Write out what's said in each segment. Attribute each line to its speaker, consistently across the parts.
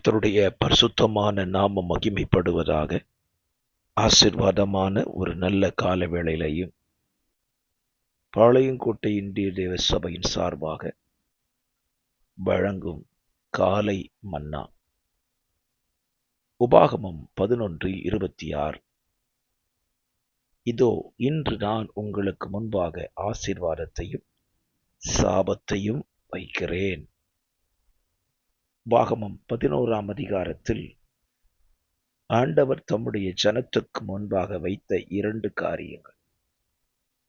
Speaker 1: கர்த்தருடைய பரிசுத்தமான நாமம் மகிமைப்படுவதாக. ஆசீர்வாதமான ஒரு நல்ல கால வேளையிலையும் பாளையங்கோட்டை இந்திய தேவ சபையின் சார்பாக வழங்கும் காலை மன்னா. உபாகமம் 11:26. இதோ இன்று நான் உங்களுக்கு முன்பாக ஆசீர்வாதத்தையும் சாபத்தையும் வைக்கிறேன். உபாகமம் 11ஆம் அதிகாரத்தில் ஆண்டவர் தம்முடைய ஜனத்துக்கு முன்பாக வைத்த 2 காரியங்கள்.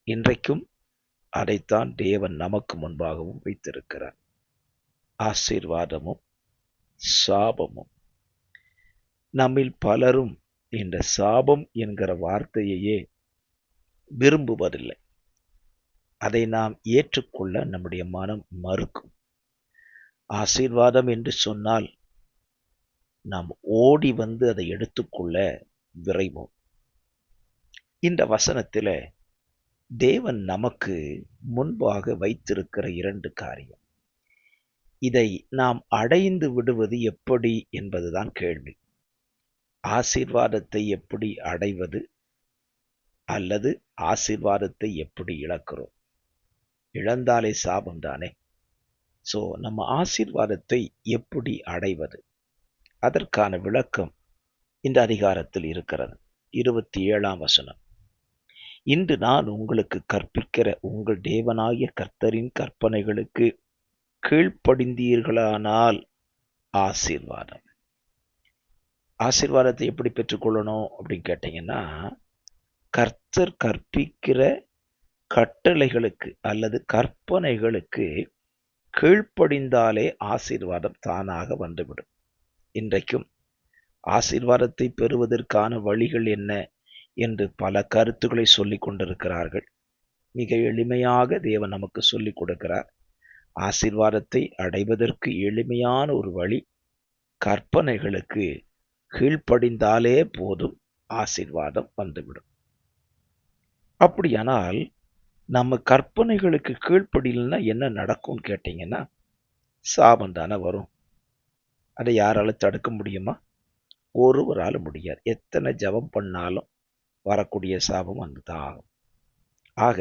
Speaker 1: இன்றைக்கும் அதைத்தான் தேவன் நமக்கு முன்பாகவும் வைத்திருக்கிறார். ஆசீர்வாதமும் சாபமும். நம்மில் பலரும் இந்த சாபம் என்கிற வார்த்தையையே விரும்புவதில்லை. அதை நாம் ஏற்றுக்கொள்ள நம்முடைய மனம் மறுக்கும். ஆசீர்வாதம் என்று சொன்னால் நாம் ஓடி வந்து அதை எடுத்துக்கொள்ள விரைவோம். இந்த வசனத்தில தேவன் நமக்கு முன்பாக வைத்திருக்கிற 2 காரியம். இதை நாம் அடைந்து விடுவது எப்படி என்பதுதான் கேள்வி. ஆசீர்வாதத்தை எப்படி அடைவது அல்லது ஆசீர்வாதத்தை எப்படி இழக்கிறோம்? இழந்தாலே சாபம் தானே. நம்ம ஆசீர்வாதத்தை எப்படி அடைவது? அதற்கான விளக்கம் இந்த அதிகாரத்தில் இருக்கிறது. 27ஆம் வசனம். இன்று நான் உங்களுக்கு கற்பிக்கிற உங்கள் தேவனாகிய கர்த்தரின் கற்பனைகளுக்கு கீழ்ப்படிந்தீர்களானால் ஆசீர்வாதம். ஆசீர்வாதத்தை எப்படி பெற்றுக்கொள்ளணும் அப்படின்னு கேட்டீங்கன்னா, கர்த்தர் கற்பிக்கிற கட்டளைகளுக்கு அல்லது கற்பனைகளுக்கு கீழ்ப்படிந்தாலே ஆசீர்வாதம் தானாக வந்துவிடும். இன்றைக்கும் ஆசீர்வாதத்தை பெறுவதற்கான வழிகள் என்ன என்று பல கருத்துக்களை சொல்லிக் கொண்டிருக்கிறார்கள். மிக எளிமையாக தேவன் நமக்கு சொல்லிக் கொடுக்கிறார். ஆசீர்வாதத்தை அடைவதற்கு எளிமையான ஒரு வழி, கற்பனைகளுக்கு கீழ்ப்படிந்தாலே போதும், ஆசீர்வாதம் வந்துவிடும். அப்படியானால் நம்ம கற்பனைகளுக்கு கீழ்ப்படியலன்னா என்ன நடக்கும் கேட்டீங்கன்னா, சாபம் தானே வரும். அதை யாரால தடுக்க முடியுமா? ஒருவரால முடியாது. எத்தனை ஜெபம் பண்ணாலும் வரக்கூடிய சாபம் வந்துதான் ஆகும். ஆக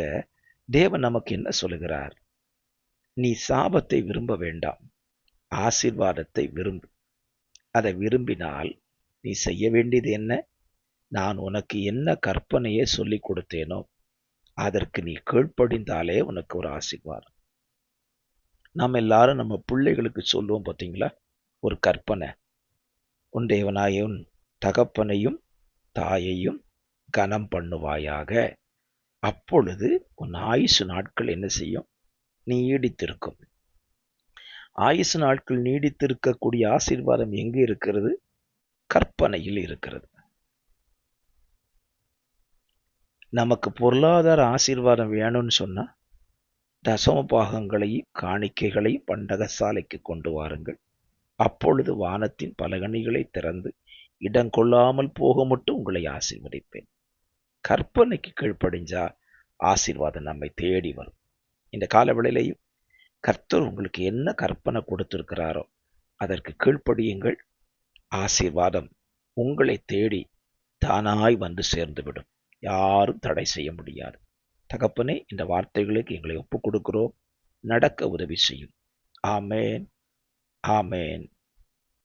Speaker 1: தேவன் நமக்கு என்ன சொல்லுகிறார்? நீ சாபத்தை விரும்ப வேண்டாம், ஆசீர்வாதத்தை விரும்பு. அதை விரும்பினால் நீ செய்ய வேண்டியது என்ன? நான் உனக்கு என்ன கற்பனையை சொல்லிக் கொடுத்தேனோ அதற்கு நீ கீழ்ப்படிந்தாலே உனக்கு ஒரு ஆசீர்வாதம். நம்ம எல்லாரும் நம்ம பிள்ளைகளுக்கு சொல்லுவோம் பார்த்தீங்களா, ஒரு கற்பனை. உன் தேவனாய உன் தகப்பனையும் தாயையும் கனம் பண்ணுவாயாக, அப்பொழுது உன் ஆயுசு நாட்கள் என்ன செய்யும்? நீடித்திருக்கும். ஆயுசு நாட்கள் நீடித்திருக்கக்கூடிய ஆசீர்வாதம் எங்கு இருக்கிறது? கற்பனையில் இருக்கிறது. நமக்கு பொருளாதார ஆசீர்வாதம் வேணும்னு சொன்னா, தசம பாகங்களையும் காணிக்கைகளையும் பண்டகசாலைக்கு கொண்டு வாருங்கள். அப்பொழுது வானத்தின் பலகணிகளை திறந்து இடம் கொள்ளாமல் போக மட்டும் உங்களை ஆசீர்வதிப்பேன். கற்பனைக்கு கீழ்ப்படிஞ்சா ஆசீர்வாதம் நம்மை தேடி வரும். இந்த காலவேளையிலையும் கர்த்தர் உங்களுக்கு என்ன கற்பனை கொடுத்திருக்கிறாரோ அதற்கு கீழ்ப்படியுங்கள். ஆசீர்வாதம் உங்களை தேடி தானாய் வந்து சேர்ந்துவிடும். யாரும் தடை செய்ய முடியாது. தகப்பனே, இந்த வார்த்தைகளுக்கு எங்களை ஒப்புக் கொடுக்கிறோம். நடக்க உதவி செய்யும். ஆமேன், ஆமேன்.